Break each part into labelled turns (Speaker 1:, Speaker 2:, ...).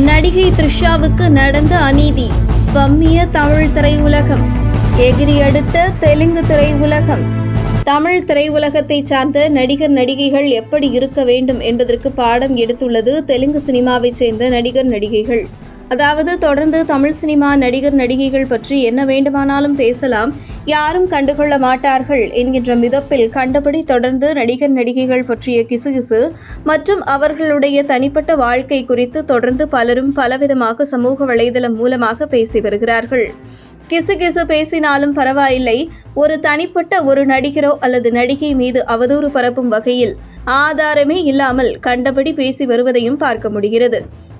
Speaker 1: நடிகை த்ரிஷாவுக்கு நடந்த அநீதி, பம்மிய தமிழ் திரையுலகம், எகிரி அடுத்த தெலுங்கு திரையுலகம். தமிழ் திரையுலகத்தை சார்ந்த நடிகர் நடிகைகள் எப்படி இருக்க வேண்டும் என்பதற்கு பாடம் எடுத்துள்ளது தெலுங்கு சினிமாவைச் சேர்ந்த நடிகர் நடிகைகள். அதாவது தொடர்ந்து தமிழ் சினிமா நடிகர் நடிகைகள் பற்றி என்ன வேண்டுமானாலும் பேசலாம், யாரும் கண்டுகொள்ள மாட்டார்கள் என்கின்ற மிதப்பில் கண்டபடி தொடர்ந்து நடிகர் நடிகைகள் பற்றிய கிசுகிசு மற்றும் அவர்களுடைய தனிப்பட்ட வாழ்க்கை குறித்து தொடர்ந்து பலரும் பலவிதமாக சமூக வலைதளம் மூலமாக பேசி வருகிறார்கள். கிசுகிசு பேசினாலும் பரவாயில்லை, ஒரு தனிப்பட்ட ஒரு நடிகரோ அல்லது நடிகை மீது அவதூறு பரப்பும் வகையில் ஆதாரமே இல்லாமல் கண்டபடி பேசி வருவதையும் பார்க்க முடிகிறது.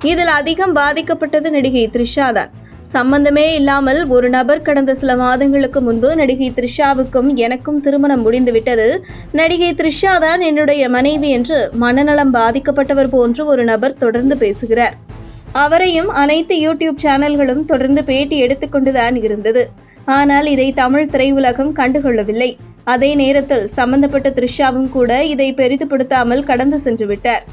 Speaker 1: இதில் அதிகம் பாதிக்கப்பட்டது நடிகை த்ரிஷா தான். சம்பந்தமே இல்லாமல் ஒரு நபர் கடந்த சில மாதங்களுக்கு முன்பு நடிகை த்ரிஷாவுக்கும் எனக்கும் திருமணம் முடிந்துவிட்டது, நடிகை த்ரிஷா தான் என்னுடைய மனைவி என்று மனநலம் பாதிக்கப்பட்டவர் போன்று ஒரு நபர் தொடர்ந்து பேசுகிறார். அவரையும் அனைத்து யூடியூப் சேனல்களும் தொடர்ந்து பேட்டி எடுத்துக்கொண்டுதான் இருந்தது. ஆனால் இதை தமிழ் திரையுலகம் கண்டுகொள்ளவில்லை. அதே நேரத்தில் சம்பந்தப்பட்ட த்ரிஷாவும் கூட இதை பெரிதுபடுத்தாமல் கடந்து சென்று விட்டார்.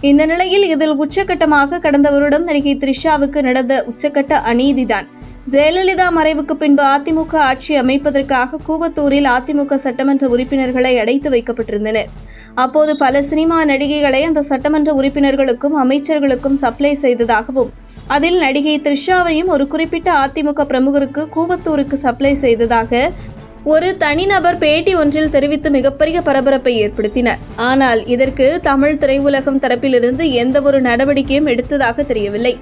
Speaker 1: இந்த நிலையில் இதில் உச்சகட்டமாக கடந்த வருடம் நடிகை த்ரிஷாவுக்கு நடந்த உச்சகட்ட அநீதிதான். ஜெயலலிதா மறைவுக்கு பின்பு அதிமுக ஆட்சி அமைப்பதற்காக கூவத்தூரில் அதிமுக சட்டமன்ற உறுப்பினர்களை அடைத்து வைக்கப்பட்டிருந்தனர். அப்போது பல சினிமா நடிகைகளை அந்த சட்டமன்ற உறுப்பினர்களுக்கும் அமைச்சர்களுக்கும் சப்ளை செய்ததாகவும், அதில் நடிகை த்ரிஷாவையும் ஒரு குறிப்பிட்ட அதிமுக பிரமுகருக்கு கூவத்தூருக்கு சப்ளை செய்ததாக ஒரு தனிநபர் பேட்டி ஒன்றில் தெரிவித்து மிகப்பெரிய பரபரப்பை ஏற்படுத்தினர். ஆனால் இதற்கு தமிழ் திரையுலகம் தரப்பிலிருந்து எந்த ஒரு நடவடிக்கையும் எடுத்ததாக தெரியவில்லை.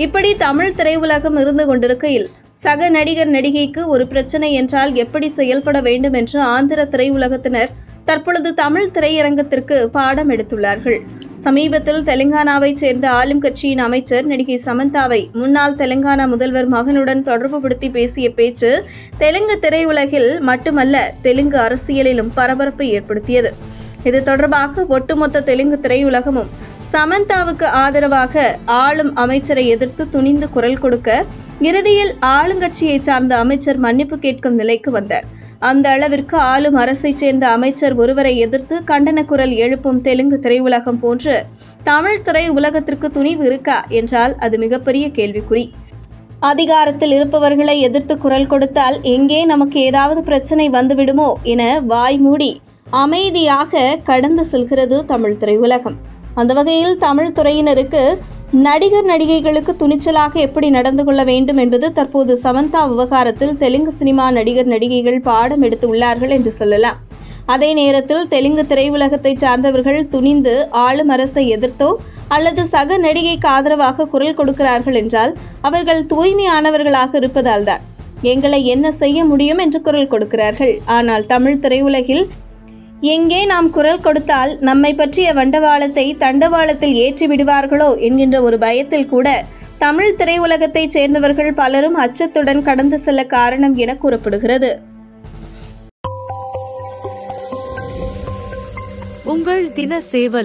Speaker 1: இப்படி தமிழ் திரையுலகம் இருந்து கொண்டிருக்கையில் சக நடிகர் நடிகைக்கு ஒரு பிரச்சனை என்றால் எப்படி செயல்பட வேண்டும் என்று ஆந்திர திரையுலகத்தினர் தற்பொழுது தமிழ் திரையரங்கத்திற்கு பாடம் எடுத்துள்ளார்கள். சமீபத்தில் தெலுங்கானாவைச் சேர்ந்த ஆளும் கட்சியின் அமைச்சர் நடிகை சமந்தாவை முன்னாள் தெலுங்கானா முதல்வர் மகனுடன் தொடர்புபடுத்தி பேசிய பேச்சு தெலுங்கு திரையுலகில் மட்டுமல்ல, தெலுங்கு அரசியலிலும் பரபரப்பை ஏற்படுத்தியது. இது தொடர்பாக ஒட்டுமொத்த தெலுங்கு திரையுலகமும் சமந்தாவுக்கு ஆதரவாக ஆளும் அமைச்சரை எதிர்த்து துணிந்து குரல் கொடுக்க, இறுதியில் ஆளுங்கட்சியை சார்ந்த அமைச்சர் மன்னிப்பு கேட்கும் நிலைக்கு வந்தார். அந்த அளவிற்கு ஆளும் அரசை சேர்ந்த அமைச்சர் ஒருவரை எதிர்த்து கண்டன குரல் எழுப்பும் தெலுங்கு திரையுலகம் போன்று தமிழ் திரை உலகத்திற்கு துணிவு இருக்கா என்றால் அது மிகப்பெரிய கேள்விக்குறி. அதிகாரத்தில் இருப்பவர்களை எதிர்த்து குரல் கொடுத்தால் எங்கே நமக்கு ஏதாவது பிரச்சனை வந்துவிடுமோ என வாய் மூடி அமைதியாக கடந்து செல்கிறது தமிழ் திரையுலகம். அந்த வகையில் தமிழ் துறையினருக்கு நடிகர் நடிகைகளுக்கு துணிச்சலாக எப்படி நடந்து கொள்ள வேண்டும் என்பது தற்போது சமந்தா விவகாரத்தில் தெலுங்கு சினிமா நடிகர் நடிகைகள் பாடம் எடுத்து உள்ளார்கள் என்று சொல்லலாம். அதே நேரத்தில் தெலுங்கு திரையுலகத்தை சார்ந்தவர்கள் துணிந்து ஆளும் அரசை எதிர்த்தோ அல்லது சக நடிகைக்கு ஆதரவாக குரல் கொடுக்கிறார்கள் என்றால் அவர்கள் தூய்மையானவர்களாக இருப்பதால் தான் எங்களை என்ன செய்ய முடியும் என்று குரல் கொடுக்கிறார்கள். ஆனால் தமிழ் திரையுலகில் எங்கே நாம் குரல் கொடுத்தால் நம்மை பற்றிய வண்டவாளத்தை தண்டவாளத்தில் ஏற்றி விடுவார்களோ என்கின்ற ஒரு பயத்தில் கூட தமிழ் திரையுலகத்தைச் சேர்ந்தவர்கள் பலரும் அச்சத்துடன் கடந்து செல்ல காரணம் என கூறப்படுகிறது.
Speaker 2: உங்கள் தின சேவல்